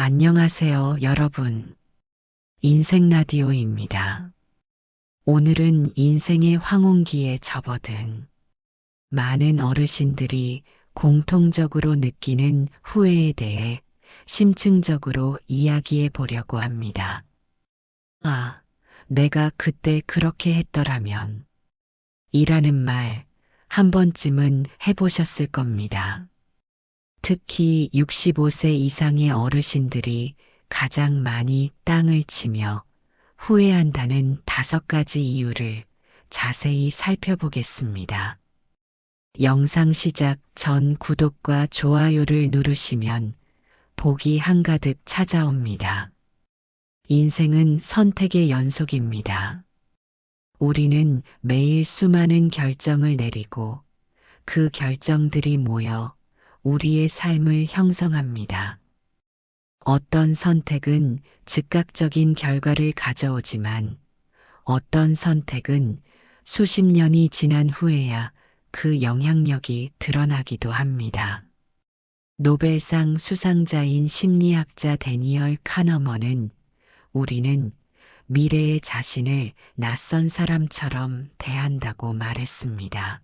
안녕하세요, 여러분. 인생 라디오입니다. 오늘은 인생의 황혼기에 접어든 많은 어르신들이 공통적으로 느끼는 후회에 대해 심층적으로 이야기해 보려고 합니다. 아, 내가 그때 그렇게 했더라면 이라는 말 한 번쯤은 해보셨을 겁니다. 특히 65세 이상의 어르신들이 가장 많이 땅을 치며 후회한다는 5가지 이유를 자세히 살펴보겠습니다. 영상 시작 전 구독과 좋아요를 누르시면 복이 한가득 찾아옵니다. 인생은 선택의 연속입니다. 우리는 매일 수많은 결정을 내리고 그 결정들이 모여 우리의 삶을 형성합니다. 어떤 선택은 즉각적인 결과를 가져오지만 어떤 선택은 수십 년이 지난 후에야 그 영향력이 드러나기도 합니다. 노벨상 수상자인 심리학자 데니얼 카너먼은 우리는 미래의 자신을 낯선 사람처럼 대한다고 말했습니다.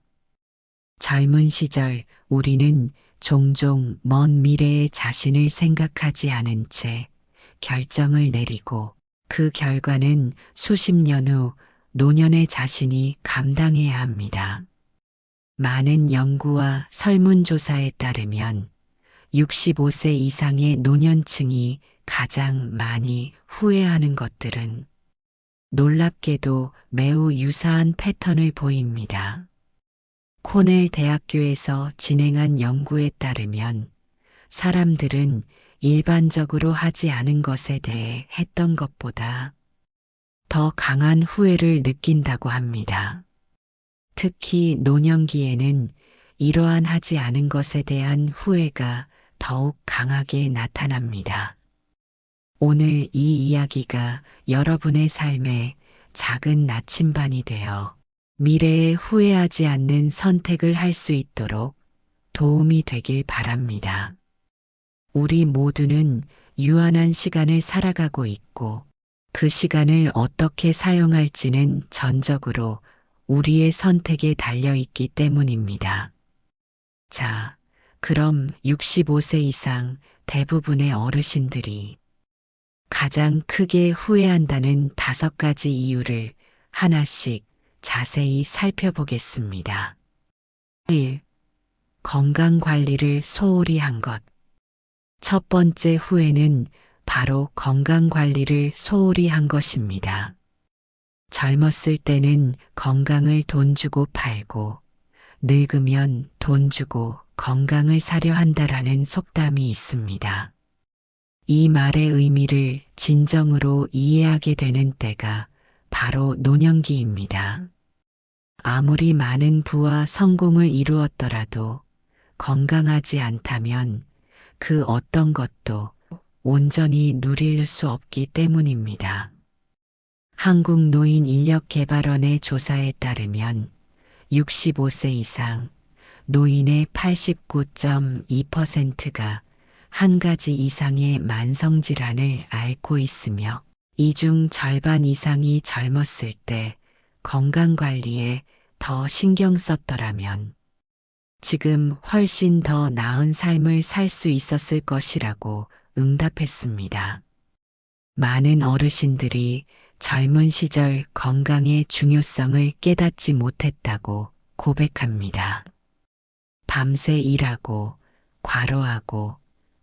젊은 시절 우리는 종종 먼 미래의 자신을 생각하지 않은 채 결정을 내리고 그 결과는 수십 년 후 노년의 자신이 감당해야 합니다. 많은 연구와 설문조사에 따르면 65세 이상의 노년층이 가장 많이 후회하는 것들은 놀랍게도 매우 유사한 패턴을 보입니다. 코넬 대학교에서 진행한 연구에 따르면 사람들은 일반적으로 하지 않은 것에 대해 했던 것보다 더 강한 후회를 느낀다고 합니다. 특히 노년기에는 이러한 하지 않은 것에 대한 후회가 더욱 강하게 나타납니다. 오늘 이 이야기가 여러분의 삶에 작은 나침반이 되어 미래에 후회하지 않는 선택을 할 수 있도록 도움이 되길 바랍니다. 우리 모두는 유한한 시간을 살아가고 있고 그 시간을 어떻게 사용할지는 전적으로 우리의 선택에 달려 있기 때문입니다. 자, 그럼 65세 이상 대부분의 어르신들이 가장 크게 후회한다는 5가지 이유를 하나씩 자세히 살펴보겠습니다. 1. 건강 관리를 소홀히 한 것. 첫 번째 후회는 바로 건강 관리를 소홀히 한 것입니다. 젊었을 때는 건강을 돈 주고 팔고 늙으면 돈 주고 건강을 사려 한다라는 속담이 있습니다. 이 말의 의미를 진정으로 이해하게 되는 때가 바로 노년기입니다. 아무리 많은 부와 성공을 이루었더라도 건강하지 않다면 그 어떤 것도 온전히 누릴 수 없기 때문입니다. 한국노인인력개발원의 조사에 따르면 65세 이상 노인의 89.2%가 한 가지 이상의 만성질환을 앓고 있으며 이 중 절반 이상이 젊었을 때 건강관리에 더 신경 썼더라면 지금 훨씬 더 나은 삶을 살 수 있었을 것이라고 응답했습니다. 많은 어르신들이 젊은 시절 건강의 중요성을 깨닫지 못했다고 고백합니다. 밤새 일하고 과로하고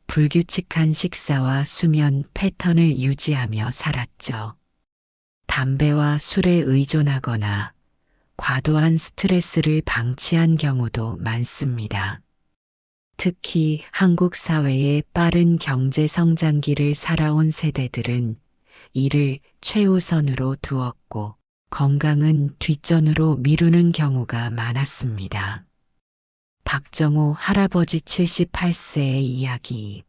불규칙한 식사와 수면 패턴을 유지하며 살았죠. 담배와 술에 의존하거나 과도한 스트레스를 방치한 경우도 많습니다. 특히 한국 사회의 빠른 경제 성장기를 살아온 세대들은 이를 최우선으로 두었고 건강은 뒷전으로 미루는 경우가 많았습니다. 박정호 할아버지 78세의 이야기.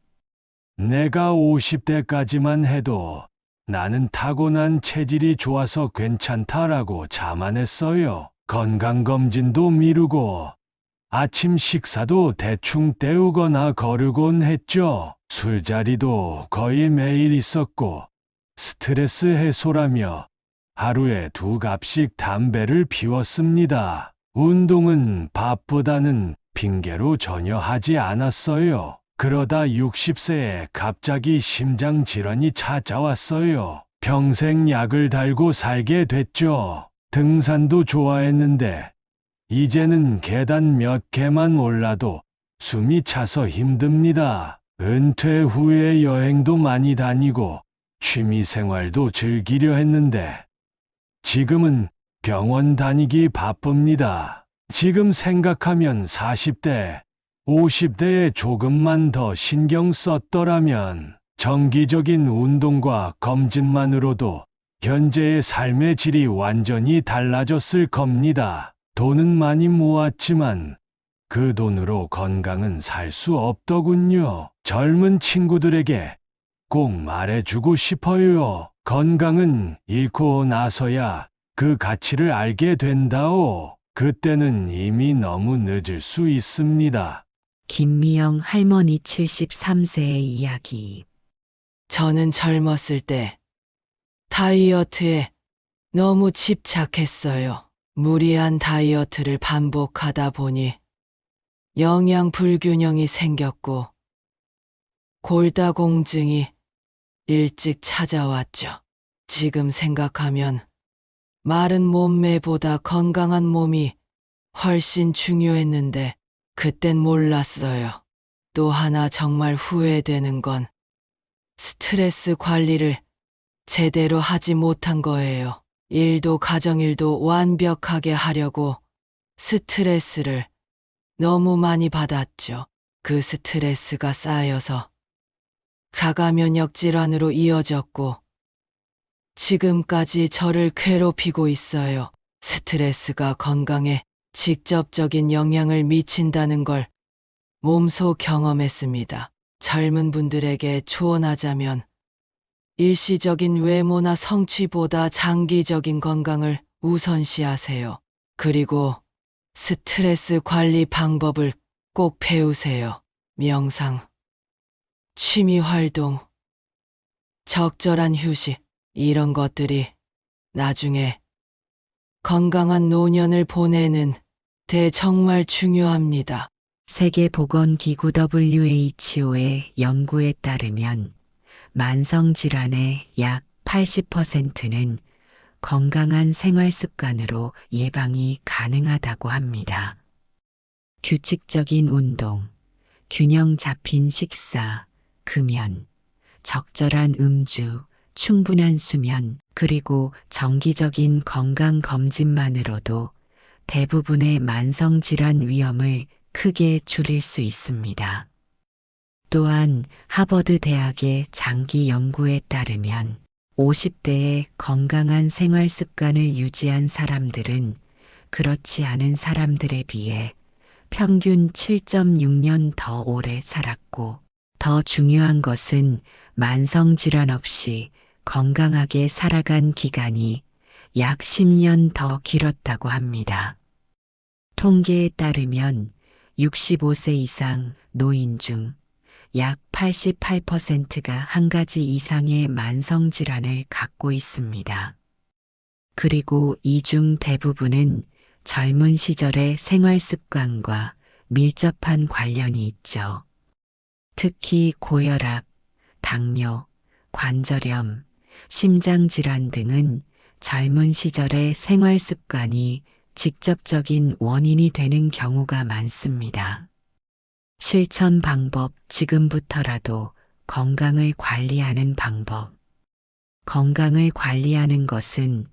내가 50대까지만 해도 나는 타고난 체질이 좋아서 괜찮다라고 자만했어요. 건강검진도 미루고 아침 식사도 대충 때우거나 거르곤 했죠. 술자리도 거의 매일 있었고, 스트레스 해소라며 하루에 2갑씩 담배를 피웠습니다. 운동은 바쁘다는 핑계로 전혀 하지 않았어요. 그러다 60세에 갑자기 심장 질환이 찾아왔어요. 평생 약을 달고 살게 됐죠. 등산도 좋아했는데 이제는 계단 몇 개만 올라도 숨이 차서 힘듭니다. 은퇴 후에 여행도 많이 다니고 취미 생활도 즐기려 했는데 지금은 병원 다니기 바쁩니다. 지금 생각하면 40대, 50대에 조금만 더 신경 썼더라면 정기적인 운동과 검진만으로도 현재의 삶의 질이 완전히 달라졌을 겁니다. 돈은 많이 모았지만 그 돈으로 건강은 살 수 없더군요. 젊은 친구들에게 꼭 말해주고 싶어요. 건강은 잃고 나서야 그 가치를 알게 된다오. 그때는 이미 너무 늦을 수 있습니다. 김미영 할머니 73세의 이야기. 저는 젊었을 때 다이어트에 너무 집착했어요. 무리한 다이어트를 반복하다 보니 영양 불균형이 생겼고 골다공증이 일찍 찾아왔죠. 지금 생각하면 마른 몸매보다 건강한 몸이 훨씬 중요했는데 그땐 몰랐어요. 또 하나 정말 후회되는 건 스트레스 관리를 제대로 하지 못한 거예요. 일도 가정일도 완벽하게 하려고 스트레스를 너무 많이 받았죠. 그 스트레스가 쌓여서 자가 면역 질환으로 이어졌고 지금까지 저를 괴롭히고 있어요. 스트레스가 건강에 직접적인 영향을 미친다는 걸 몸소 경험했습니다. 젊은 분들에게 조언하자면 일시적인 외모나 성취보다 장기적인 건강을 우선시하세요. 그리고 스트레스 관리 방법을 꼭 배우세요. 명상, 취미 활동, 적절한 휴식, 이런 것들이 나중에 건강한 노년을 보내는 데 정말 중요합니다. 세계보건기구 WHO의 연구에 따르면 만성질환의 약 80%는 건강한 생활 습관으로 예방이 가능하다고 합니다. 규칙적인 운동, 균형 잡힌 식사, 금연, 적절한 음주, 충분한 수면, 그리고 정기적인 건강 검진만으로도 대부분의 만성질환 위험을 크게 줄일 수 있습니다. 또한 하버드 대학의 장기 연구에 따르면 50대의 건강한 생활 습관을 유지한 사람들은 그렇지 않은 사람들에 비해 평균 7.6년 더 오래 살았고, 더 중요한 것은 만성질환 없이 건강하게 살아간 기간이 약 10년 더 길었다고 합니다. 통계에 따르면 65세 이상 노인 중 약 88%가 한 가지 이상의 만성질환을 갖고 있습니다. 그리고 이 중 대부분은 젊은 시절의 생활 습관과 밀접한 관련이 있죠. 특히 고혈압, 당뇨, 관절염, 심장질환 등은 젊은 시절의 생활 습관이 직접적인 원인이 되는 경우가 많습니다. 실천 방법, 지금부터라도 건강을 관리하는 방법. 건강을 관리하는 것은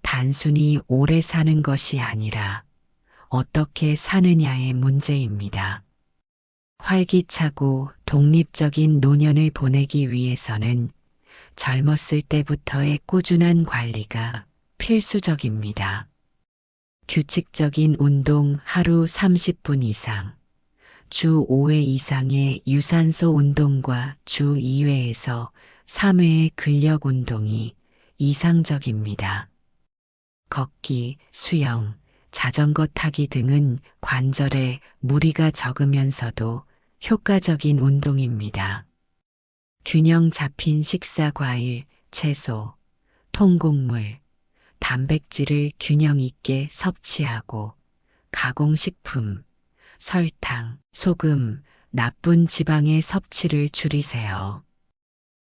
단순히 오래 사는 것이 아니라 어떻게 사느냐의 문제입니다. 활기차고 독립적인 노년을 보내기 위해서는 젊었을 때부터의 꾸준한 관리가 필수적입니다. 규칙적인 운동 하루 30분 이상, 주 5회 이상의 유산소 운동과 주 2회에서 3회의 근력 운동이 이상적입니다. 걷기, 수영, 자전거 타기 등은 관절에 무리가 적으면서도 효과적인 운동입니다. 균형 잡힌 식사 과일, 채소, 통곡물, 단백질을 균형 있게 섭취하고 가공식품, 설탕, 소금, 나쁜 지방의 섭취를 줄이세요.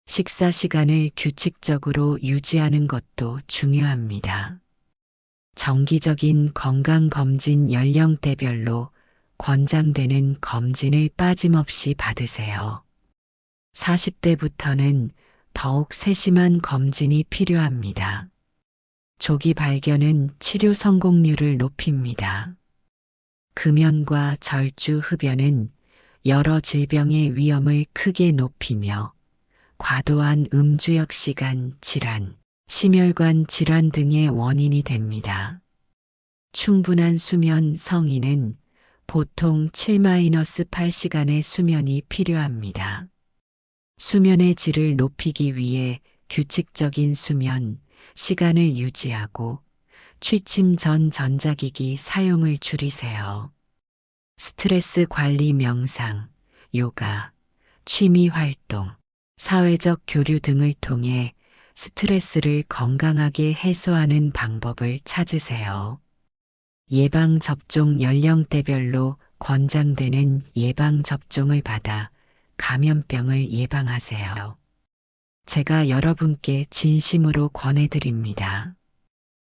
식사 시간을 규칙적으로 유지하는 것도 중요합니다. 정기적인 건강검진 연령대별로 권장되는 검진을 빠짐없이 받으세요. 40대부터는 더욱 세심한 검진이 필요합니다. 조기 발견은 치료 성공률을 높입니다. 금연과 절주 흡연은 여러 질병의 위험을 크게 높이며 과도한 음주역 시간 질환, 심혈관 질환 등의 원인이 됩니다. 충분한 수면 성인은 보통 7-8시간의 수면이 필요합니다. 수면의 질을 높이기 위해 규칙적인 수면 시간을 유지하고 취침 전 전자기기 사용을 줄이세요. 스트레스 관리 명상, 요가, 취미 활동, 사회적 교류 등을 통해 스트레스를 건강하게 해소하는 방법을 찾으세요. 예방접종 연령대별로 권장되는 예방접종을 받아 감염병을 예방하세요. 제가 여러분께 진심으로 권해드립니다.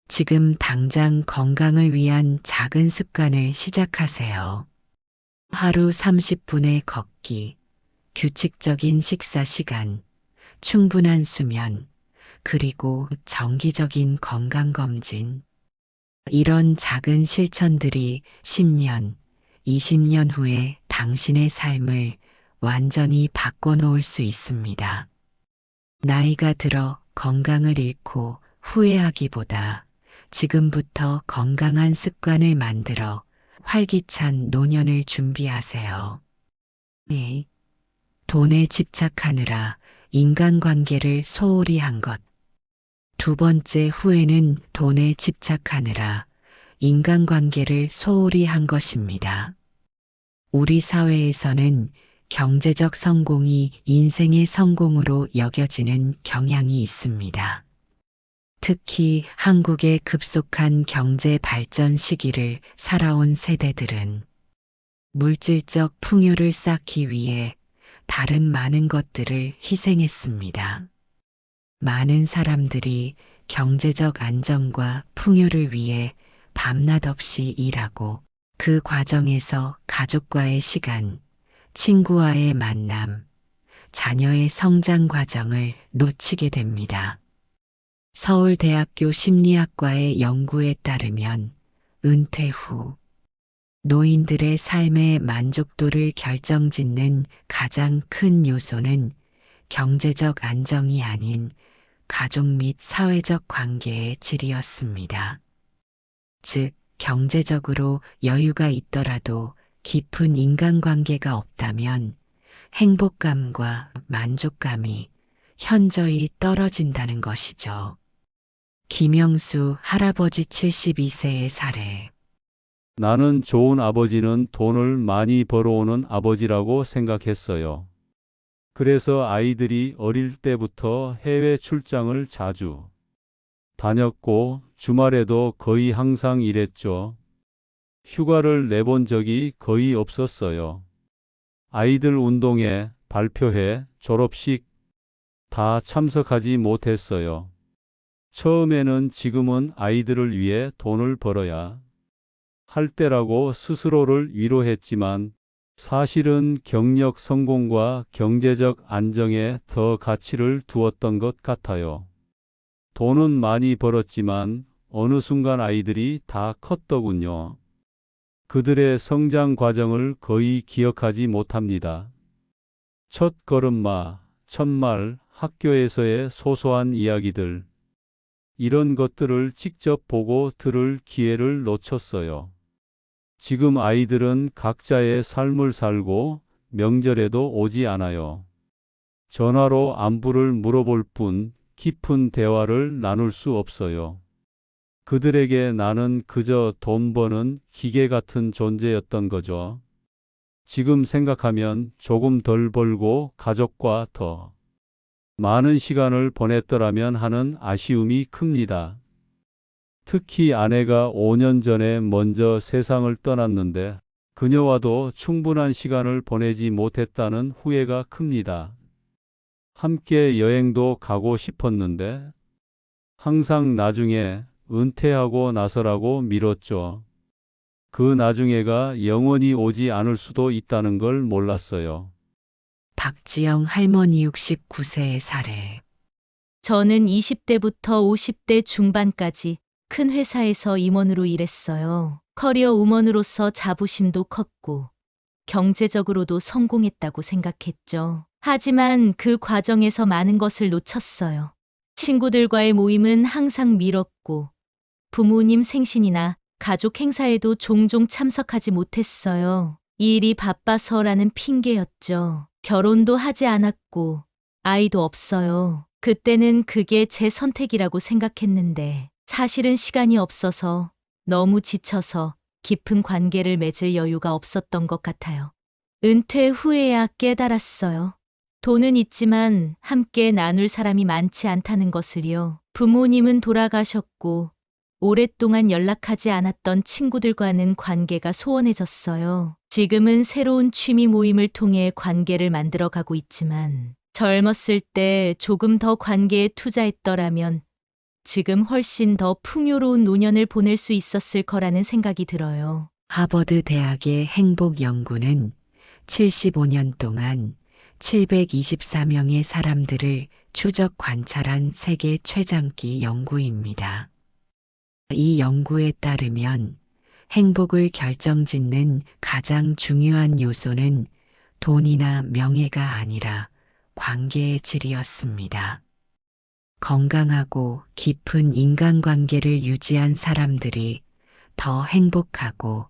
지금 당장 건강을 위한 작은 습관을 시작하세요. 하루 30분의 걷기, 규칙적인 식사 시간, 충분한 수면, 그리고 정기적인 건강검진. 이런 작은 실천들이 10년, 20년 후에 당신의 삶을 완전히 바꿔놓을 수 있습니다. 나이가 들어 건강을 잃고 후회하기보다 지금부터 건강한 습관을 만들어 활기찬 노년을 준비하세요. 네. 돈에 집착하느라 인간관계를 소홀히 한 것. 두 번째 후회는 돈에 집착하느라 인간관계를 소홀히 한 것입니다. 우리 사회에서는 경제적 성공이 인생의 성공으로 여겨지는 경향이 있습니다. 특히 한국의 급속한 경제 발전 시기를 살아온 세대들은 물질적 풍요를 쌓기 위해 다른 많은 것들을 희생했습니다. 많은 사람들이 경제적 안정과 풍요를 위해 밤낮 없이 일하고 그 과정에서 가족과의 시간, 친구와의 만남, 자녀의 성장 과정을 놓치게 됩니다. 서울대학교 심리학과의 연구에 따르면 은퇴 후 노인들의 삶의 만족도를 결정짓는 가장 큰 요소는 경제적 안정이 아닌 가족 및 사회적 관계의 질이었습니다. 즉, 경제적으로 여유가 있더라도 깊은 인간관계가 없다면 행복감과 만족감이 현저히 떨어진다는 것이죠. 김영수 할아버지 72세의 사례. 나는 좋은 아버지는 돈을 많이 벌어오는 아버지라고 생각했어요. 그래서 아이들이 어릴 때부터 해외 출장을 자주 다녔고 주말에도 거의 항상 일했죠. 휴가를 내본 적이 거의 없었어요. 아이들 운동회, 발표회, 졸업식 다 참석하지 못했어요. 처음에는 지금은 아이들을 위해 돈을 벌어야 할 때라고 스스로를 위로했지만 사실은 경력 성공과 경제적 안정에 더 가치를 두었던 것 같아요. 돈은 많이 벌었지만 어느 순간 아이들이 다 컸더군요. 그들의 성장 과정을 거의 기억하지 못합니다. 첫 걸음마, 첫말, 학교에서의 소소한 이야기들. 이런 것들을 직접 보고 들을 기회를 놓쳤어요. 지금 아이들은 각자의 삶을 살고 명절에도 오지 않아요. 전화로 안부를 물어볼 뿐 깊은 대화를 나눌 수 없어요. 그들에게 나는 그저 돈 버는 기계 같은 존재였던 거죠. 지금 생각하면 조금 덜 벌고 가족과 더 많은 시간을 보냈더라면 하는 아쉬움이 큽니다. 특히 아내가 5년 전에 먼저 세상을 떠났는데 그녀와도 충분한 시간을 보내지 못했다는 후회가 큽니다. 함께 여행도 가고 싶었는데 항상 나중에 은퇴하고 나서라고 미뤘죠. 그 나중에가 영원히 오지 않을 수도 있다는 걸 몰랐어요. 박지영 할머니 69세의 사례. 저는 20대부터 50대 중반까지 큰 회사에서 임원으로 일했어요. 커리어 우먼으로서 자부심도 컸고 경제적으로도 성공했다고 생각했죠. 하지만 그 과정에서 많은 것을 놓쳤어요. 친구들과의 모임은 항상 미뤘고 부모님 생신이나 가족 행사에도 종종 참석하지 못했어요. 일이 바빠서라는 핑계였죠. 결혼도 하지 않았고 아이도 없어요. 그때는 그게 제 선택이라고 생각했는데 사실은 시간이 없어서 너무 지쳐서 깊은 관계를 맺을 여유가 없었던 것 같아요. 은퇴 후에야 깨달았어요. 돈은 있지만 함께 나눌 사람이 많지 않다는 것을요. 부모님은 돌아가셨고 오랫동안 연락하지 않았던 친구들과는 관계가 소원해졌어요. 지금은 새로운 취미 모임을 통해 관계를 만들어가고 있지만 젊었을 때 조금 더 관계에 투자했더라면 지금 훨씬 더 풍요로운 노년을 보낼 수 있었을 거라는 생각이 들어요. 하버드 대학의 행복 연구는 75년 동안 724명의 사람들을 추적 관찰한 세계 최장기 연구입니다. 이 연구에 따르면 행복을 결정짓는 가장 중요한 요소는 돈이나 명예가 아니라 관계의 질이었습니다. 건강하고 깊은 인간관계를 유지한 사람들이 더 행복하고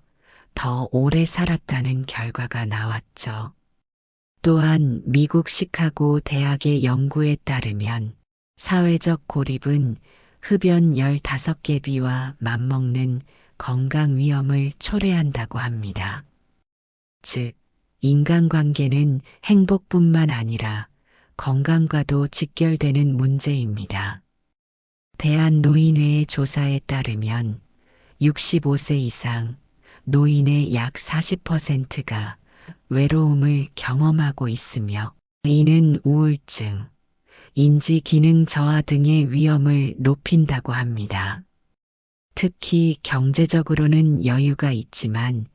더 오래 살았다는 결과가 나왔죠. 또한 미국 시카고 대학의 연구에 따르면 사회적 고립은 흡연 15개비와 맞먹는 건강 위험을 초래한다고 합니다. 즉, 인간관계는 행복뿐만 아니라 건강과도 직결되는 문제입니다. 대한노인회의 조사에 따르면 65세 이상 노인의 약 40%가 외로움을 경험하고 있으며 이는 우울증, 인지기능 저하 등의 위험을 높인다고 합니다. 특히 경제적으로는 여유가 있지만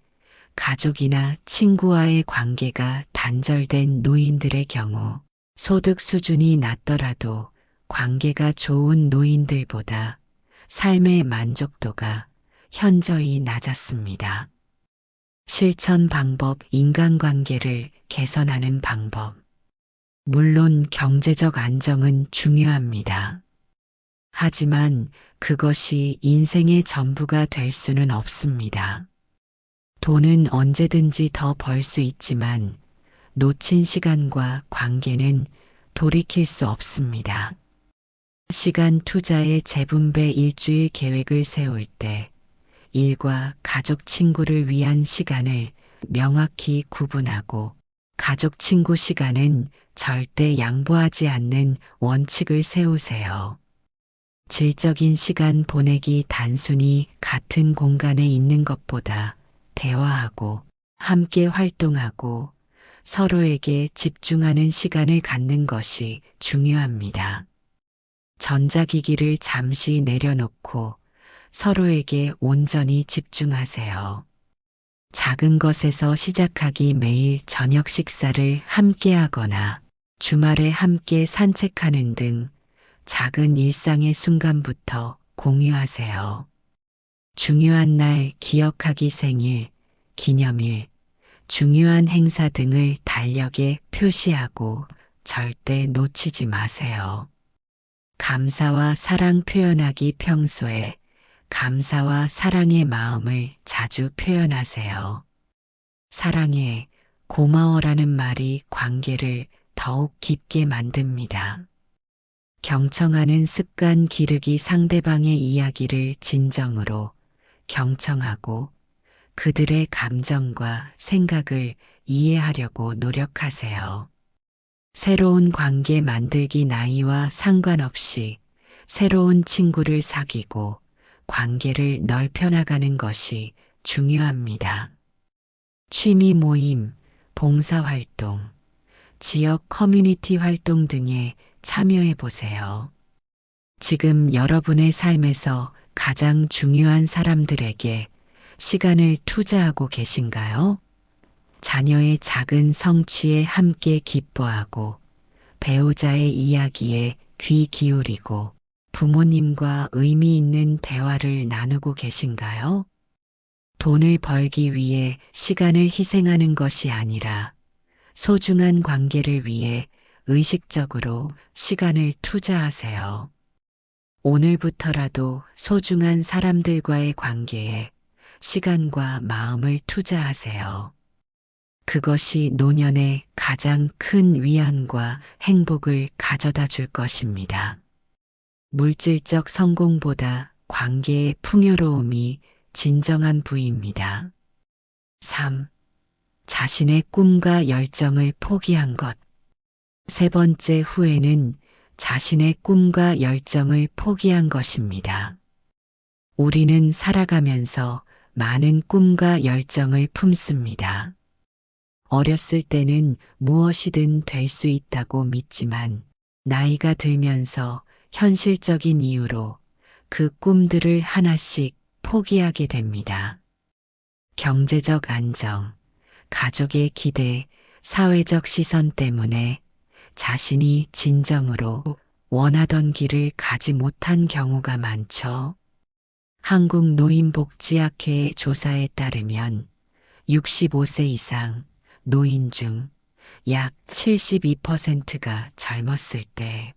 가족이나 친구와의 관계가 단절된 노인들의 경우 소득 수준이 낮더라도 관계가 좋은 노인들보다 삶의 만족도가 현저히 낮았습니다. 실천 방법, 인간관계를 개선하는 방법. 물론 경제적 안정은 중요합니다. 하지만 그것이 인생의 전부가 될 수는 없습니다. 돈은 언제든지 더 벌 수 있지만 놓친 시간과 관계는 돌이킬 수 없습니다. 시간 투자의 재분배 일주일 계획을 세울 때 일과 가족 친구를 위한 시간을 명확히 구분하고 가족 친구 시간은 절대 양보하지 않는 원칙을 세우세요. 질적인 시간 보내기 단순히 같은 공간에 있는 것보다 대화하고 함께 활동하고 서로에게 집중하는 시간을 갖는 것이 중요합니다. 전자기기를 잠시 내려놓고 서로에게 온전히 집중하세요. 작은 것에서 시작하기 매일 저녁 식사를 함께 하거나 주말에 함께 산책하는 등 작은 일상의 순간부터 공유하세요. 중요한 날 기억하기 생일, 기념일, 중요한 행사 등을 달력에 표시하고 절대 놓치지 마세요. 감사와 사랑 표현하기 평소에 감사와 사랑의 마음을 자주 표현하세요. 사랑해, 고마워라는 말이 관계를 더욱 깊게 만듭니다. 경청하는 습관 기르기 상대방의 이야기를 진정으로 경청하고 그들의 감정과 생각을 이해하려고 노력하세요. 새로운 관계 만들기 나이와 상관없이 새로운 친구를 사귀고 관계를 넓혀나가는 것이 중요합니다. 취미 모임, 봉사활동, 지역 커뮤니티 활동 등에 참여해 보세요. 지금 여러분의 삶에서 가장 중요한 사람들에게 시간을 투자하고 계신가요? 자녀의 작은 성취에 함께 기뻐하고 배우자의 이야기에 귀 기울이고 부모님과 의미 있는 대화를 나누고 계신가요? 돈을 벌기 위해 시간을 희생하는 것이 아니라 소중한 관계를 위해 의식적으로 시간을 투자하세요. 오늘부터라도 소중한 사람들과의 관계에 시간과 마음을 투자하세요. 그것이 노년에 가장 큰 위안과 행복을 가져다 줄 것입니다. 물질적 성공보다 관계의 풍요로움이 진정한 부입니다. 3. 자신의 꿈과 열정을 포기한 것. 세 번째 후회는 자신의 꿈과 열정을 포기한 것입니다. 우리는 살아가면서 많은 꿈과 열정을 품습니다. 어렸을 때는 무엇이든 될 수 있다고 믿지만 나이가 들면서 현실적인 이유로 그 꿈들을 하나씩 포기하게 됩니다. 경제적 안정, 가족의 기대, 사회적 시선 때문에 자신이 진정으로 원하던 길을 가지 못한 경우가 많죠. 한국노인복지학회의 조사에 따르면 65세 이상 노인 중 약 72%가 젊었을 때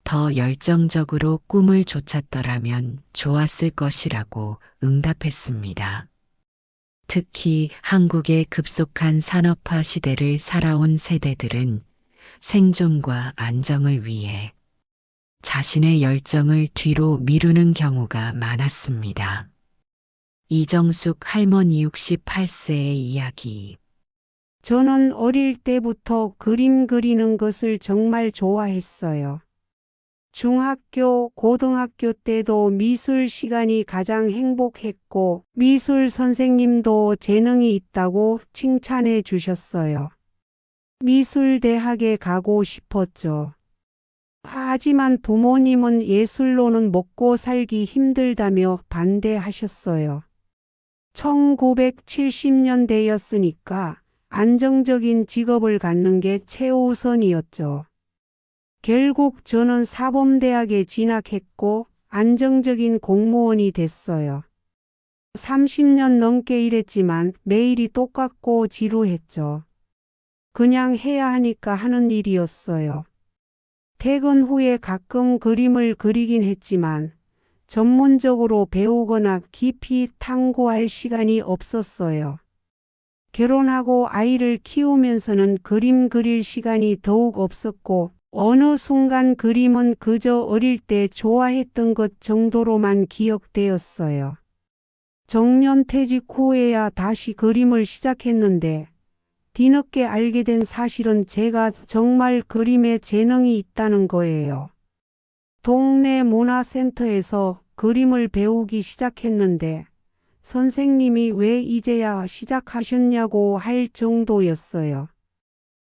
더 열정적으로 꿈을 쫓았더라면 좋았을 것이라고 응답했습니다. 특히 한국의 급속한 산업화 시대를 살아온 세대들은 생존과 안정을 위해 자신의 열정을 뒤로 미루는 경우가 많았습니다. 이정숙 할머니 68세의 이야기. 저는 어릴 때부터 그림 그리는 것을 정말 좋아했어요. 중학교, 고등학교 때도 미술 시간이 가장 행복했고 미술 선생님도 재능이 있다고 칭찬해 주셨어요. 미술대학에 가고 싶었죠. 하지만 부모님은 예술로는 먹고 살기 힘들다며 반대하셨어요. 1970년대였으니까 안정적인 직업을 갖는 게 최우선이었죠. 결국 저는 사범대학에 진학했고 안정적인 공무원이 됐어요. 30년 넘게 일했지만 매일이 똑같고 지루했죠. 그냥 해야 하니까 하는 일이었어요. 퇴근 후에 가끔 그림을 그리긴 했지만 전문적으로 배우거나 깊이 탐구할 시간이 없었어요. 결혼하고 아이를 키우면서는 그림 그릴 시간이 더욱 없었고 어느 순간 그림은 그저 어릴 때 좋아했던 것 정도로만 기억되었어요. 정년퇴직 후에야 다시 그림을 시작했는데 뒤늦게 알게 된 사실은 제가 정말 그림에 재능이 있다는 거예요. 동네 문화센터에서 그림을 배우기 시작했는데 선생님이 왜 이제야 시작하셨냐고 할 정도였어요.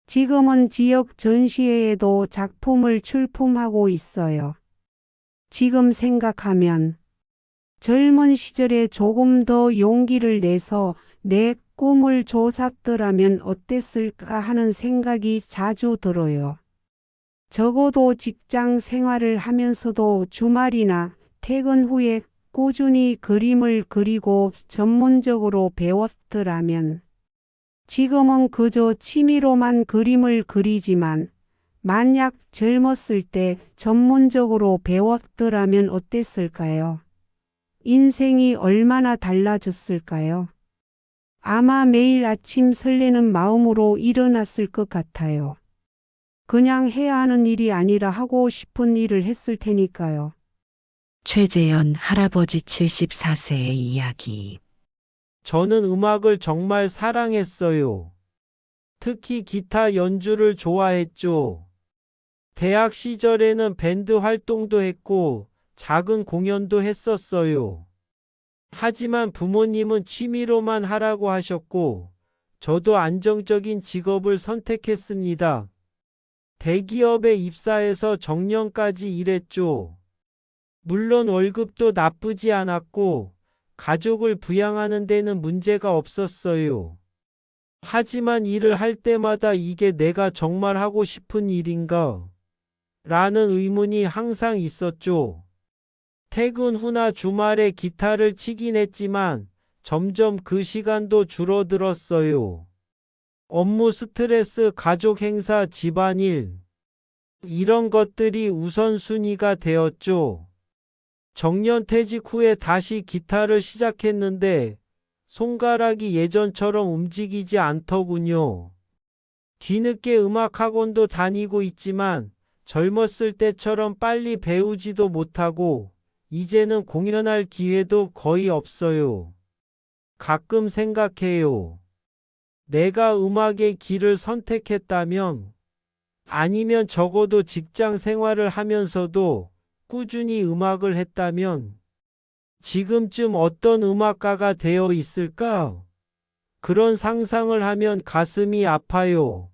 지금은 지역 전시회에도 작품을 출품하고 있어요. 지금 생각하면 젊은 시절에 조금 더 용기를 내서 내 꿈을 쫓았더라면 어땠을까 하는 생각이 자주 들어요. 적어도 직장 생활을 하면서도 주말이나 퇴근 후에 꾸준히 그림을 그리고 전문적으로 배웠더라면 지금은 그저 취미로만 그림을 그리지만 만약 젊었을 때 전문적으로 배웠더라면 어땠을까요? 인생이 얼마나 달라졌을까요? 아마 매일 아침 설레는 마음으로 일어났을 것 같아요. 그냥 해야 하는 일이 아니라 하고 싶은 일을 했을 테니까요. 최재현 할아버지 74세의 이야기. 저는 음악을 정말 사랑했어요. 특히 기타 연주를 좋아했죠. 대학 시절에는 밴드 활동도 했고 작은 공연도 했었어요. 하지만 부모님은 취미로만 하라고 하셨고 저도 안정적인 직업을 선택했습니다. 대기업에 입사해서 정년까지 일했죠. 물론 월급도 나쁘지 않았고 가족을 부양하는 데는 문제가 없었어요. 하지만 일을 할 때마다 이게 내가 정말 하고 싶은 일인가? 라는 의문이 항상 있었죠. 퇴근 후나 주말에 기타를 치긴 했지만 점점 그 시간도 줄어들었어요. 업무 스트레스, 가족 행사, 집안일, 이런 것들이 우선순위가 되었죠. 정년퇴직 후에 다시 기타를 시작했는데 손가락이 예전처럼 움직이지 않더군요. 뒤늦게 음악학원도 다니고 있지만 젊었을 때처럼 빨리 배우지도 못하고 이제는 공연할 기회도 거의 없어요. 가끔 생각해요. 내가 음악의 길을 선택했다면, 아니면 적어도 직장 생활을 하면서도 꾸준히 음악을 했다면, 지금쯤 어떤 음악가가 되어 있을까? 그런 상상을 하면 가슴이 아파요.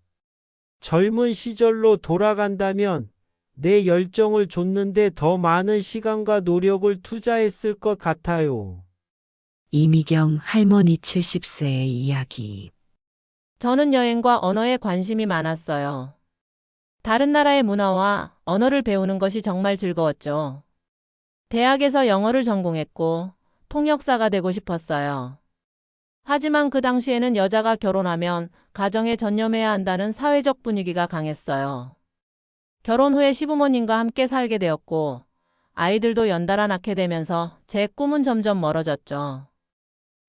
젊은 시절로 돌아간다면 내 열정을 줬는데 더 많은 시간과 노력을 투자했을 것 같아요. 이미경 할머니 70세의 이야기. 저는 여행과 언어에 관심이 많았어요. 다른 나라의 문화와 언어를 배우는 것이 정말 즐거웠죠. 대학에서 영어를 전공했고 통역사가 되고 싶었어요. 하지만 그 당시에는 여자가 결혼하면 가정에 전념해야 한다는 사회적 분위기가 강했어요. 결혼 후에 시부모님과 함께 살게 되었고 아이들도 연달아 낳게 되면서 제 꿈은 점점 멀어졌죠.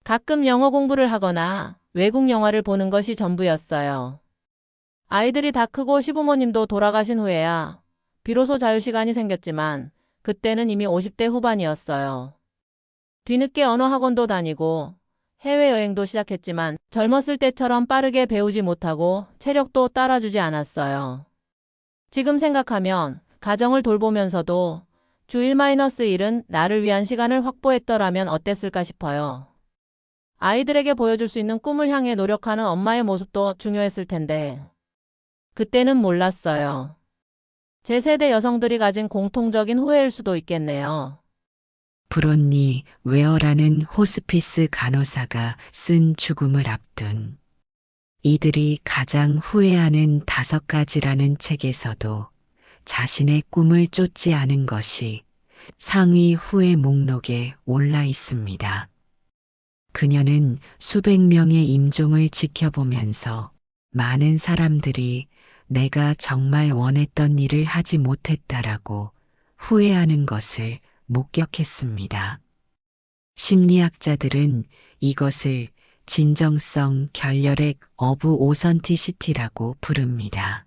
가끔 영어 공부를 하거나 외국 영화를 보는 것이 전부였어요. 아이들이 다 크고 시부모님도 돌아가신 후에야 비로소 자유시간이 생겼지만 그때는 이미 50대 후반이었어요. 뒤늦게 언어 학원도 다니고 해외여행도 시작했지만 젊었을 때처럼 빠르게 배우지 못하고 체력도 따라주지 않았어요. 지금 생각하면 가정을 돌보면서도 주 1-1은 나를 위한 시간을 확보했더라면 어땠을까 싶어요. 아이들에게 보여줄 수 있는 꿈을 향해 노력하는 엄마의 모습도 중요했을 텐데 그때는 몰랐어요. 제 세대 여성들이 가진 공통적인 후회일 수도 있겠네요. 브론니 웨어라는 호스피스 간호사가 쓴 죽음을 앞둔 이들이 가장 후회하는 5가지라는 책에서도 자신의 꿈을 쫓지 않은 것이 상위 후회 목록에 올라 있습니다. 그녀는 수백 명의 임종을 지켜보면서 많은 사람들이 내가 정말 원했던 일을 하지 못했다라고 후회하는 것을 목격했습니다. 심리학자들은 이것을 진정성 결혈액 어브 오선티시티라고 부릅니다.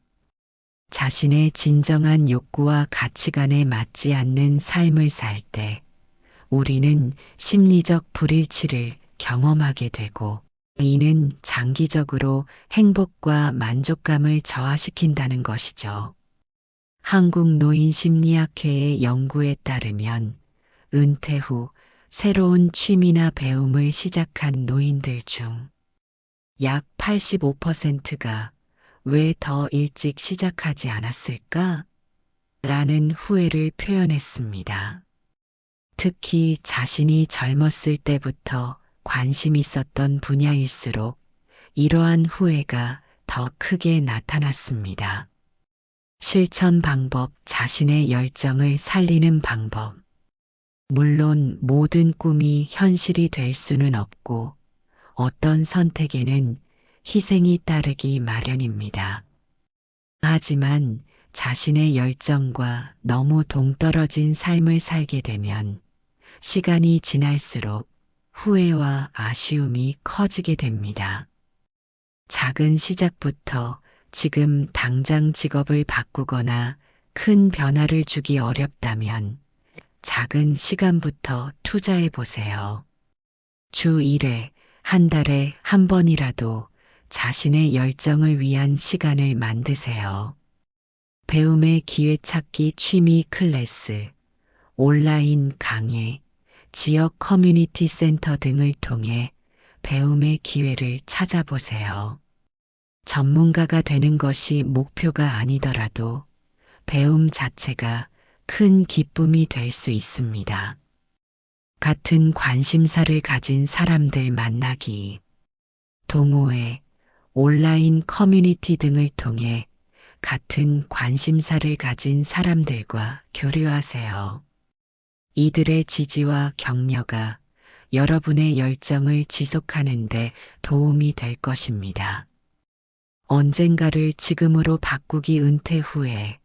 자신의 진정한 욕구와 가치관에 맞지 않는 삶을 살 때 우리는 심리적 불일치를 경험하게 되고 이는 장기적으로 행복과 만족감을 저하시킨다는 것이죠. 한국노인심리학회의 연구에 따르면 은퇴 후 새로운 취미나 배움을 시작한 노인들 중 약 85%가 왜 더 일찍 시작하지 않았을까? 라는 후회를 표현했습니다. 특히 자신이 젊었을 때부터 관심 있었던 분야일수록 이러한 후회가 더 크게 나타났습니다. 실천 방법, 자신의 열정을 살리는 방법. 물론 모든 꿈이 현실이 될 수는 없고 어떤 선택에는 희생이 따르기 마련입니다. 하지만 자신의 열정과 너무 동떨어진 삶을 살게 되면 시간이 지날수록 후회와 아쉬움이 커지게 됩니다. 작은 시작부터 지금 당장 직업을 바꾸거나 큰 변화를 주기 어렵다면 작은 시간부터 투자해 보세요. 주 1회, 한 달에 한 번이라도 자신의 열정을 위한 시간을 만드세요. 배움의 기회 찾기 취미 클래스, 온라인 강의, 지역 커뮤니티 센터 등을 통해 배움의 기회를 찾아보세요. 전문가가 되는 것이 목표가 아니더라도 배움 자체가 큰 기쁨이 될 수 있습니다. 같은 관심사를 가진 사람들 만나기, 동호회, 온라인 커뮤니티 등을 통해 같은 관심사를 가진 사람들과 교류하세요. 이들의 지지와 격려가 여러분의 열정을 지속하는 데 도움이 될 것입니다. 언젠가를 지금으로 바꾸기 은퇴 후에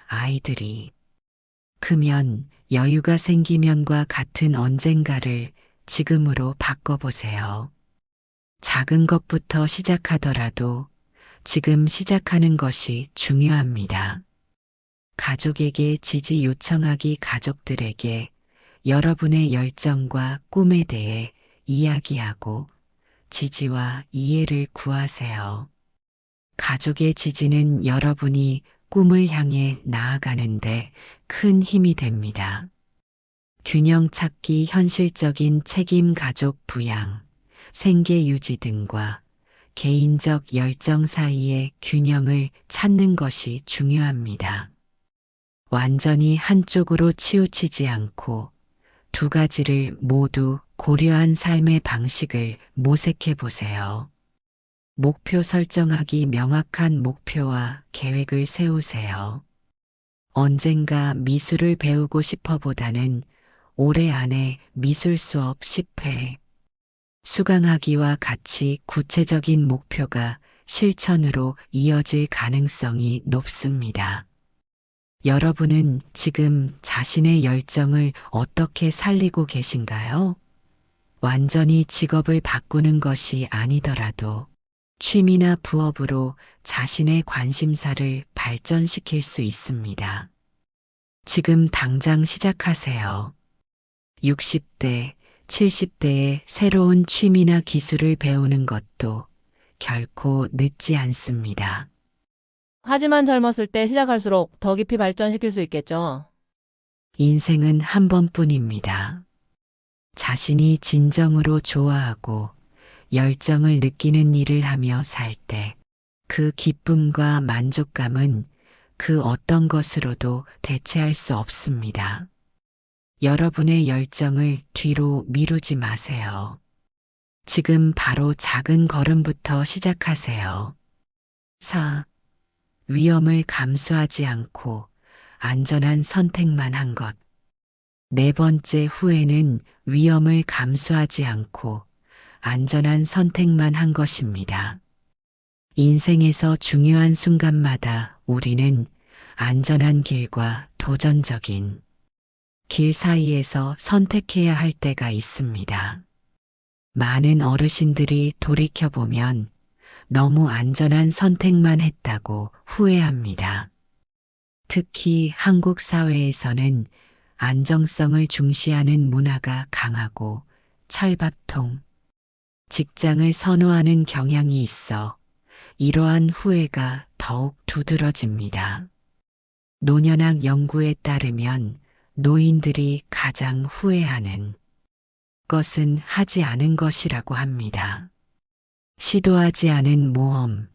아이들이 크면 여유가 생기면과 같은 언젠가를 지금으로 바꿔보세요. 작은 것부터 시작하더라도 지금 시작하는 것이 중요합니다. 가족에게 지지 요청하기, 가족들에게 여러분의 열정과 꿈에 대해 이야기하고 지지와 이해를 구하세요. 가족의 지지는 여러분이 꿈을 향해 나아가는데 큰 힘이 됩니다. 균형 찾기, 현실적인 책임, 가족 부양, 생계 유지 등과 개인적 열정 사이의 균형을 찾는 것이 중요합니다. 완전히 한쪽으로 치우치지 않고 두 가지를 모두 고려한 삶의 방식을 모색해 보세요. 목표 설정하기, 명확한 목표와 계획을 세우세요. 언젠가 미술을 배우고 싶어 보다는 올해 안에 미술 수업 10회 수강하기와 같이 구체적인 목표가 실천으로 이어질 가능성이 높습니다. 여러분은 지금 자신의 열정을 어떻게 살리고 계신가요? 완전히 직업을 바꾸는 것이 아니더라도 취미나 부업으로 자신의 관심사를 발전시킬 수 있습니다. 지금 당장 시작하세요. 60대, 70대의 새로운 취미나 기술을 배우는 것도 결코 늦지 않습니다. 하지만 젊었을 때 시작할수록 더 깊이 발전시킬 수 있겠죠. 인생은 한 번뿐입니다. 자신이 진정으로 좋아하고 열정을 느끼는 일을 하며 살 때 그 기쁨과 만족감은 그 어떤 것으로도 대체할 수 없습니다. 여러분의 열정을 뒤로 미루지 마세요. 지금 바로 작은 걸음부터 시작하세요. 4. 위험을 감수하지 않고 안전한 선택만 한 것. 네 번째 후회는 위험을 감수하지 않고 안전한 선택만 한 것입니다. 인생에서 중요한 순간마다 우리는 안전한 길과 도전적인 길 사이에서 선택해야 할 때가 있습니다. 많은 어르신들이 돌이켜보면 너무 안전한 선택만 했다고 후회합니다. 특히 한국 사회에서는 안정성을 중시하는 문화가 강하고 철밥통, 직장을 선호하는 경향이 있어 이러한 후회가 더욱 두드러집니다. 노년학 연구에 따르면 노인들이 가장 후회하는 것은 하지 않은 것이라고 합니다. 시도하지 않은 모험,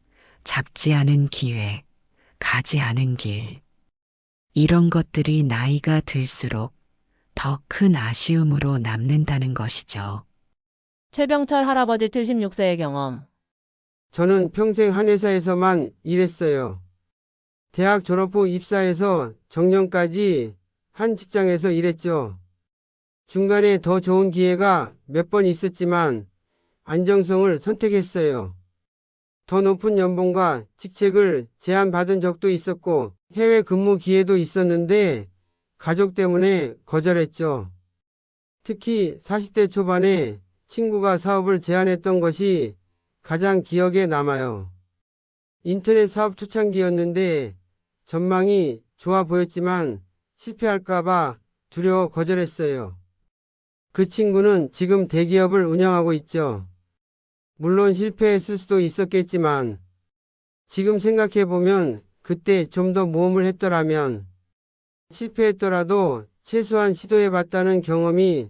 잡지 않은 기회, 가지 않은 길. 이런 것들이 나이가 들수록 더 큰 아쉬움으로 남는다는 것이죠. 최병철 할아버지 76세의 경험. 저는 평생 한 회사에서만 일했어요. 대학 졸업 후 입사해서 정년까지 한 직장에서 일했죠. 중간에 더 좋은 기회가 몇 번 있었지만 안정성을 선택했어요. 더 높은 연봉과 직책을 제안받은 적도 있었고 해외 근무 기회도 있었는데 가족 때문에 거절했죠. 특히 40대 초반에 친구가 사업을 제안했던 것이 가장 기억에 남아요. 인터넷 사업 초창기였는데 전망이 좋아 보였지만 실패할까봐 두려워 거절했어요. 그 친구는 지금 대기업을 운영하고 있죠. 물론 실패했을 수도 있었겠지만 지금 생각해보면 그때 좀 더 모험을 했더라면 실패했더라도 최소한 시도해봤다는 경험이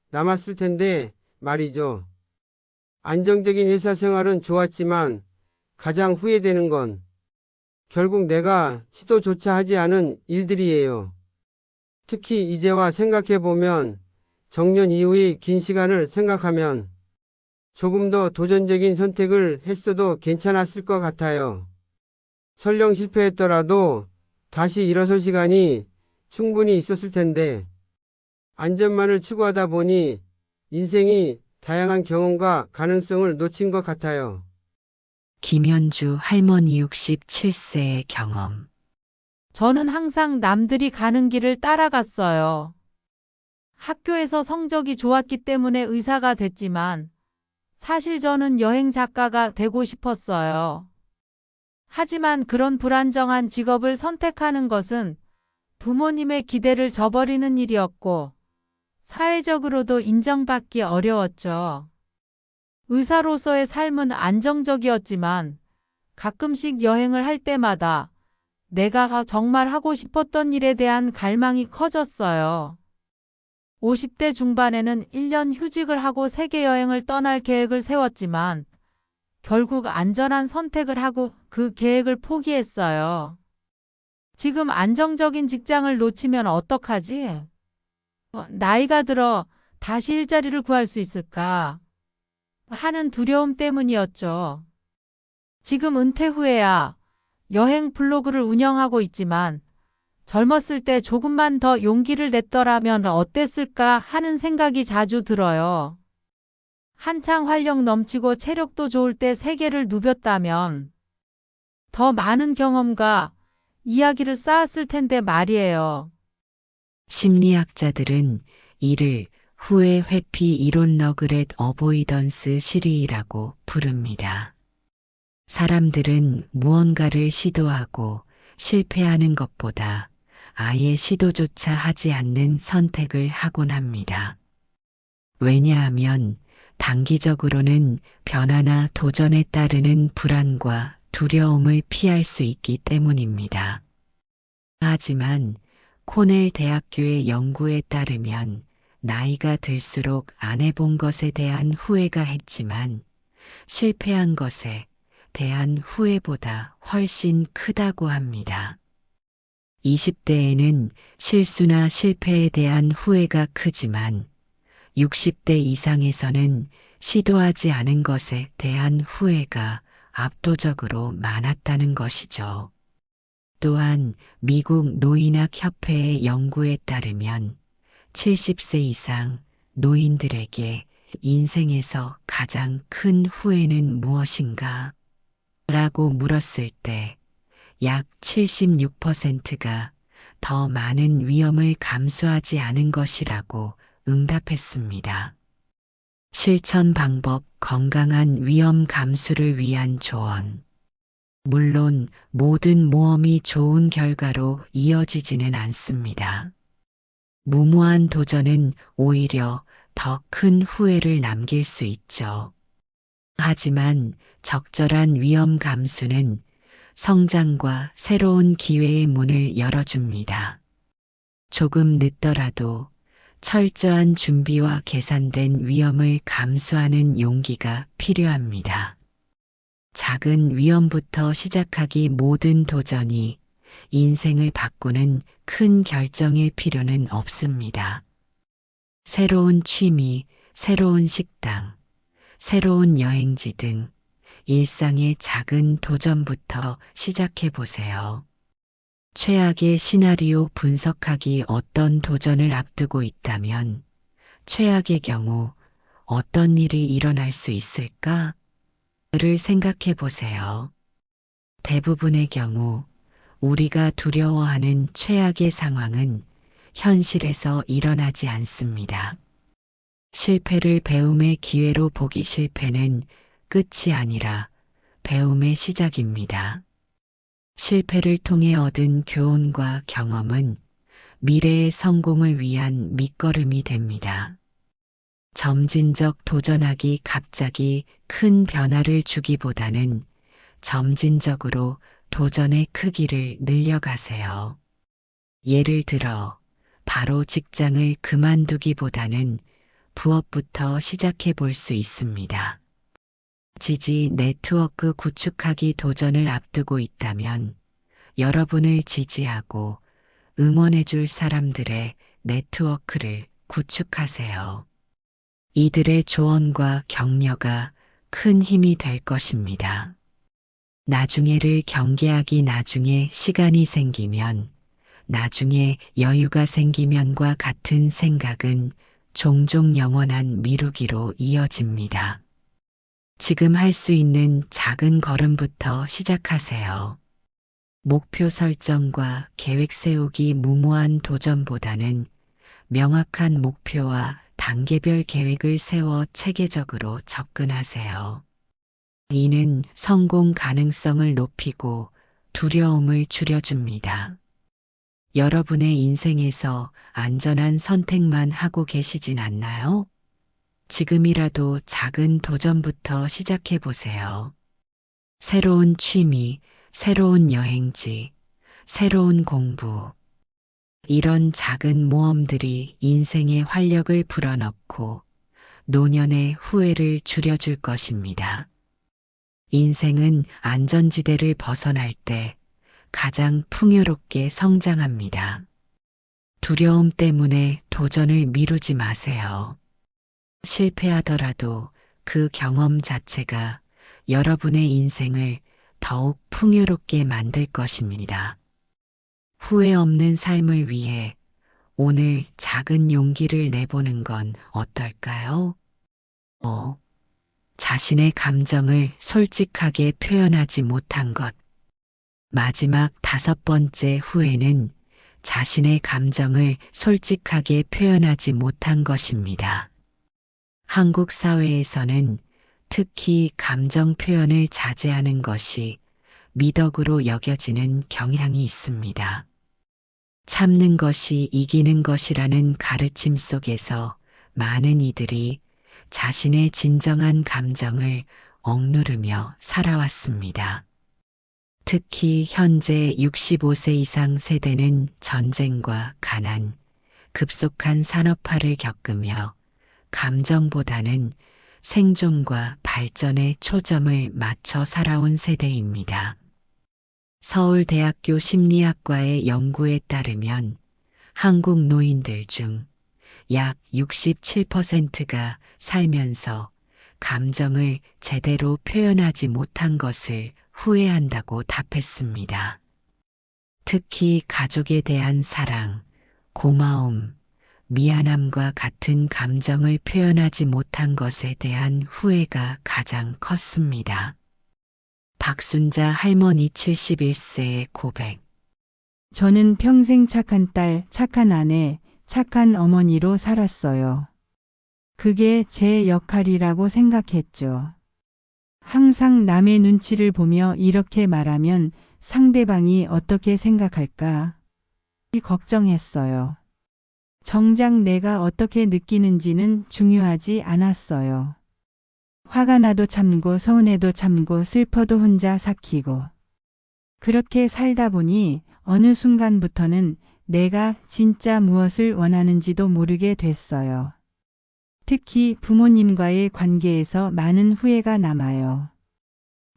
남았을 텐데 말이죠. 안정적인 회사 생활은 좋았지만 가장 후회되는 건 결국 내가 시도조차 하지 않은 일들이에요. 특히 이제와 생각해보면 정년 이후의 긴 시간을 생각하면 조금 더 도전적인 선택을 했어도 괜찮았을 것 같아요. 설령 실패했더라도 다시 일어설 시간이 충분히 있었을 텐데 안전만을 추구하다 보니 인생이 다양한 경험과 가능성을 놓친 것 같아요. 김현주 할머니 67세의 경험. 저는 항상 남들이 가는 길을 따라갔어요. 학교에서 성적이 좋았기 때문에 의사가 됐지만 사실 저는 여행 작가가 되고 싶었어요. 하지만 그런 불안정한 직업을 선택하는 것은 부모님의 기대를 저버리는 일이었고 사회적으로도 인정받기 어려웠죠. 의사로서의 삶은 안정적이었지만 가끔씩 여행을 할 때마다 내가 정말 하고 싶었던 일에 대한 갈망이 커졌어요. 50대 중반에는 1년 휴직을 하고 세계 여행을 떠날 계획을 세웠지만 결국 안전한 선택을 하고 그 계획을 포기했어요. 지금 안정적인 직장을 놓치면 어떡하지? 나이가 들어 다시 일자리를 구할 수 있을까? 하는 두려움 때문이었죠. 지금 은퇴 후에야 여행 블로그를 운영하고 있지만 젊었을 때 조금만 더 용기를 냈더라면 어땠을까 하는 생각이 자주 들어요. 한창 활력 넘치고 체력도 좋을 때 세계를 누볐다면 더 많은 경험과 이야기를 쌓았을 텐데 말이에요. 심리학자들은 이를 후회 회피 이론 너그렛 어보이던스 시리이라고 부릅니다. 사람들은 무언가를 시도하고 실패하는 것보다 아예 시도조차 하지 않는 선택을 하곤 합니다. 왜냐하면 단기적으로는 변화나 도전에 따르는 불안과 두려움을 피할 수 있기 때문입니다. 하지만 코넬 대학교의 연구에 따르면 나이가 들수록 안 해본 것에 대한 후회가 했지만 실패한 것에 대한 후회보다 훨씬 크다고 합니다. 20대에는 실수나 실패에 대한 후회가 크지만 60대 이상에서는 시도하지 않은 것에 대한 후회가 압도적으로 많았다는 것이죠. 또한 미국 노인학 협회의 연구에 따르면 70세 이상 노인들에게 인생에서 가장 큰 후회는 무엇인가? 라고 물었을 때 약 76%가 더 많은 위험을 감수하지 않은 것이라고 응답했습니다. 실천 방법 건강한 위험 감수를 위한 조언. 물론 모든 모험이 좋은 결과로 이어지지는 않습니다. 무모한 도전은 오히려 더 큰 후회를 남길 수 있죠. 하지만 적절한 위험 감수는 성장과 새로운 기회의 문을 열어줍니다. 조금 늦더라도 철저한 준비와 계산된 위험을 감수하는 용기가 필요합니다. 작은 위험부터 시작하기 모든 도전이 인생을 바꾸는 큰 결정일 필요는 없습니다. 새로운 취미, 새로운 식당, 새로운 여행지 등 일상의 작은 도전부터 시작해 보세요. 최악의 시나리오 분석하기 어떤 도전을 앞두고 있다면 최악의 경우 어떤 일이 일어날 수 있을까? 를 생각해 보세요. 대부분의 경우 우리가 두려워하는 최악의 상황은 현실에서 일어나지 않습니다. 실패를 배움의 기회로 보기 실패는 끝이 아니라 배움의 시작입니다. 실패를 통해 얻은 교훈과 경험은 미래의 성공을 위한 밑거름이 됩니다. 점진적 도전하기 갑자기 큰 변화를 주기보다는 점진적으로 도전의 크기를 늘려가세요. 예를 들어, 바로 직장을 그만두기보다는 부업부터 시작해 볼 수 있습니다. 지지 네트워크 구축하기 도전을 앞두고 있다면 여러분을 지지하고 응원해 줄 사람들의 네트워크를 구축하세요. 이들의 조언과 격려가 큰 힘이 될 것입니다. 나중에를 경계하기 나중에 시간이 생기면, 나중에 여유가 생기면과 같은 생각은 종종 영원한 미루기로 이어집니다. 지금 할 수 있는 작은 걸음부터 시작하세요. 목표 설정과 계획 세우기 무모한 도전보다는 명확한 목표와 단계별 계획을 세워 체계적으로 접근하세요. 이는 성공 가능성을 높이고 두려움을 줄여줍니다. 여러분의 인생에서 안전한 선택만 하고 계시진 않나요? 지금이라도 작은 도전부터 시작해 보세요. 새로운 취미, 새로운 여행지, 새로운 공부. 이런 작은 모험들이 인생의 활력을 불어넣고 노년의 후회를 줄여줄 것입니다. 인생은 안전지대를 벗어날 때 가장 풍요롭게 성장합니다. 두려움 때문에 도전을 미루지 마세요. 실패하더라도 그 경험 자체가 여러분의 인생을 더욱 풍요롭게 만들 것입니다. 후회 없는 삶을 위해 오늘 작은 용기를 내보는 건 어떨까요? 자신의 감정을 솔직하게 표현하지 못한 것. 마지막 5번째 후회는 자신의 감정을 솔직하게 표현하지 못한 것입니다. 한국 사회에서는 특히 감정 표현을 자제하는 것이 미덕으로 여겨지는 경향이 있습니다. 참는 것이 이기는 것이라는 가르침 속에서 많은 이들이 자신의 진정한 감정을 억누르며 살아왔습니다. 특히 현재 65세 이상 세대는 전쟁과 가난, 급속한 산업화를 겪으며 감정보다는 생존과 발전에 초점을 맞춰 살아온 세대입니다. 서울대학교 심리학과의 연구에 따르면 한국 노인들 중 약 67%가 살면서 감정을 제대로 표현하지 못한 것을 후회한다고 답했습니다. 특히 가족에 대한 사랑, 고마움, 미안함과 같은 감정을 표현하지 못한 것에 대한 후회가 가장 컸습니다. 박순자 할머니 71세의 고백. 저는 평생 착한 딸, 착한 아내, 착한 어머니로 살았어요. 그게 제 역할이라고 생각했죠. 항상 남의 눈치를 보며 이렇게 말하면 상대방이 어떻게 생각할까? 걱정했어요. 정작 내가 어떻게 느끼는지는 중요하지 않았어요. 화가 나도 참고 서운해도 참고 슬퍼도 혼자 삭히고. 그렇게 살다 보니 어느 순간부터는 내가 진짜 무엇을 원하는지도 모르게 됐어요. 특히 부모님과의 관계에서 많은 후회가 남아요.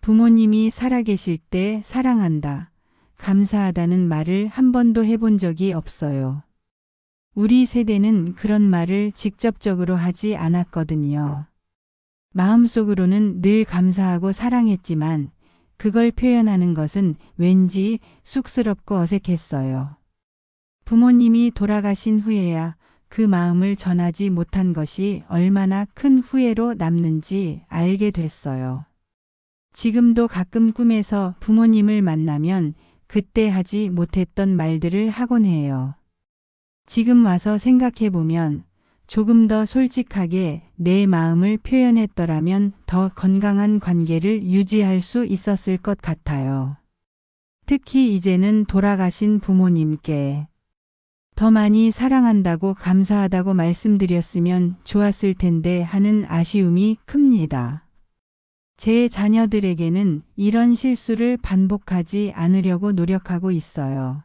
부모님이 살아계실 때 사랑한다, 감사하다는 말을 한 번도 해본 적이 없어요. 우리 세대는 그런 말을 직접적으로 하지 않았거든요. 마음속으로는 늘 감사하고 사랑했지만 그걸 표현하는 것은 왠지 쑥스럽고 어색했어요. 부모님이 돌아가신 후에야 그 마음을 전하지 못한 것이 얼마나 큰 후회로 남는지 알게 됐어요. 지금도 가끔 꿈에서 부모님을 만나면 그때 하지 못했던 말들을 하곤 해요. 지금 와서 생각해보면 조금 더 솔직하게 내 마음을 표현했더라면 더 건강한 관계를 유지할 수 있었을 것 같아요. 특히 이제는 돌아가신 부모님께 더 많이 사랑한다고 감사하다고 말씀드렸으면 좋았을 텐데 하는 아쉬움이 큽니다. 제 자녀들에게는 이런 실수를 반복하지 않으려고 노력하고 있어요.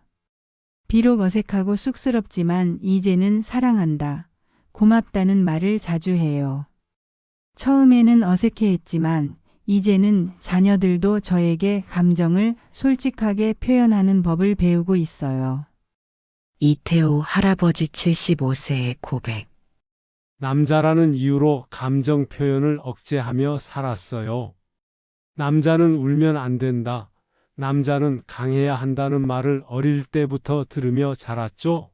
비록 어색하고 쑥스럽지만 이제는 사랑한다, 고맙다는 말을 자주 해요. 처음에는 어색해했지만 이제는 자녀들도 저에게 감정을 솔직하게 표현하는 법을 배우고 있어요. 이태호 할아버지 75세의 고백. 남자라는 이유로 감정 표현을 억제하며 살았어요. 남자는 울면 안 된다. 남자는 강해야 한다는 말을 어릴 때부터 들으며 자랐죠.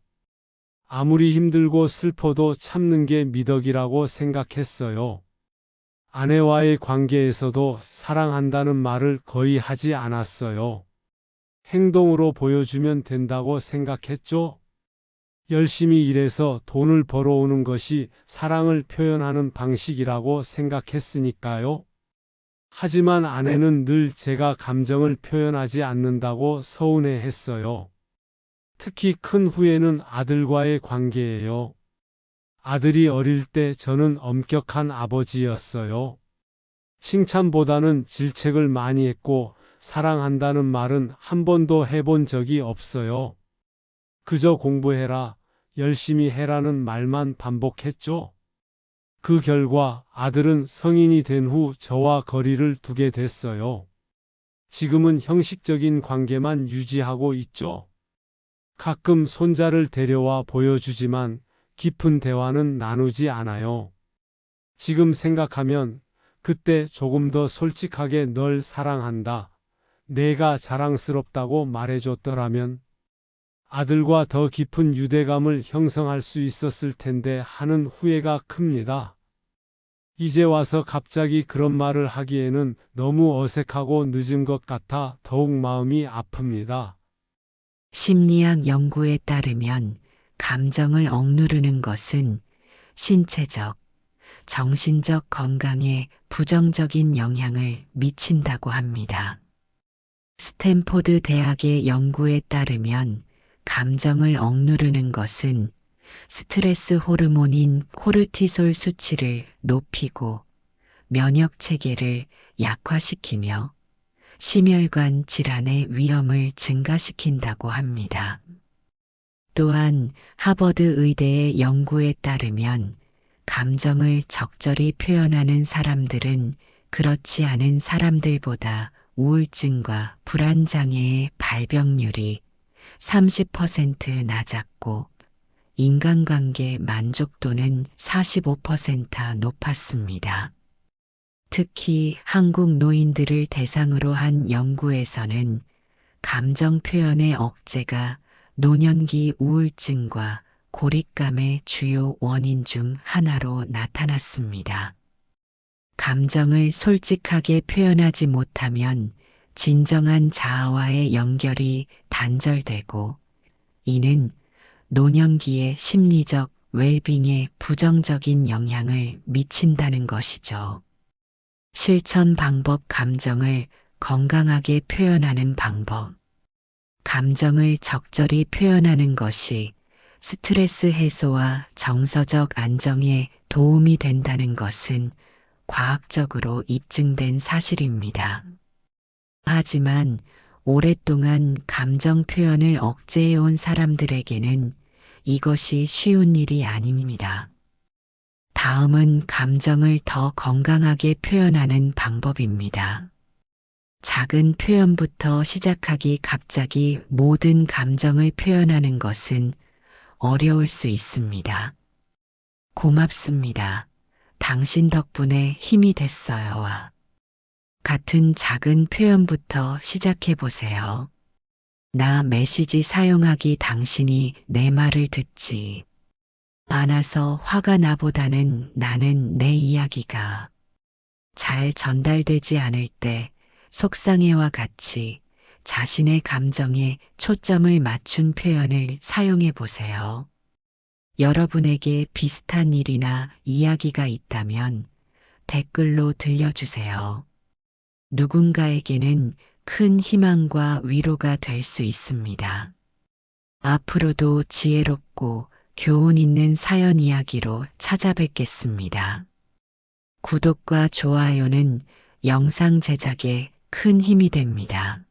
아무리 힘들고 슬퍼도 참는 게 미덕이라고 생각했어요. 아내와의 관계에서도 사랑한다는 말을 거의 하지 않았어요. 행동으로 보여주면 된다고 생각했죠. 열심히 일해서 돈을 벌어오는 것이 사랑을 표현하는 방식이라고 생각했으니까요. 하지만 아내는 늘 제가 감정을 표현하지 않는다고 서운해했어요. 특히 큰 후회는 아들과의 관계예요. 아들이 어릴 때 저는 엄격한 아버지였어요. 칭찬보다는 질책을 많이 했고 사랑한다는 말은 한 번도 해본 적이 없어요. 그저 공부해라, 열심히 해라는 말만 반복했죠. 그 결과 아들은 성인이 된 후 저와 거리를 두게 됐어요. 지금은 형식적인 관계만 유지하고 있죠. 가끔 손자를 데려와 보여주지만 깊은 대화는 나누지 않아요. 지금 생각하면 그때 조금 더 솔직하게 널 사랑한다, 내가 자랑스럽다고 말해줬더라면 아들과 더 깊은 유대감을 형성할 수 있었을 텐데 하는 후회가 큽니다. 이제 와서 갑자기 그런 말을 하기에는 너무 어색하고 늦은 것 같아 더욱 마음이 아픕니다. 심리학 연구에 따르면 감정을 억누르는 것은 신체적, 정신적 건강에 부정적인 영향을 미친다고 합니다. 스탠포드 대학의 연구에 따르면 감정을 억누르는 것은 스트레스 호르몬인 코르티솔 수치를 높이고 면역 체계를 약화시키며 심혈관 질환의 위험을 증가시킨다고 합니다. 또한 하버드 의대의 연구에 따르면 감정을 적절히 표현하는 사람들은 그렇지 않은 사람들보다 우울증과 불안장애의 발병률이 30% 낮았고 인간관계 만족도는 45% 높았습니다. 특히 한국 노인들을 대상으로 한 연구에서는 감정 표현의 억제가 노년기 우울증과 고립감의 주요 원인 중 하나로 나타났습니다. 감정을 솔직하게 표현하지 못하면 진정한 자아와의 연결이 단절되고 이는 노년기의 심리적 웰빙에 부정적인 영향을 미친다는 것이죠. 실천 방법. 감정을 건강하게 표현하는 방법. 감정을 적절히 표현하는 것이 스트레스 해소와 정서적 안정에 도움이 된다는 것은 과학적으로 입증된 사실입니다. 하지만 오랫동안 감정 표현을 억제해온 사람들에게는 이것이 쉬운 일이 아닙니다. 다음은 감정을 더 건강하게 표현하는 방법입니다. 작은 표현부터 시작하기. 갑자기 모든 감정을 표현하는 것은 어려울 수 있습니다. 고맙습니다. 당신 덕분에 힘이 됐어요와 같은 작은 표현부터 시작해 보세요. 나 메시지 사용하기. 당신이 내 말을 듣지 않아서 화가 나보다는 나는 내 이야기가 잘 전달되지 않을 때 속상해와 같이 자신의 감정에 초점을 맞춘 표현을 사용해 보세요. 여러분에게 비슷한 일이나 이야기가 있다면 댓글로 들려주세요. 누군가에게는 큰 희망과 위로가 될 수 있습니다. 앞으로도 지혜롭고 교훈 있는 사연 이야기로 찾아뵙겠습니다. 구독과 좋아요는 영상 제작에 큰 힘이 됩니다.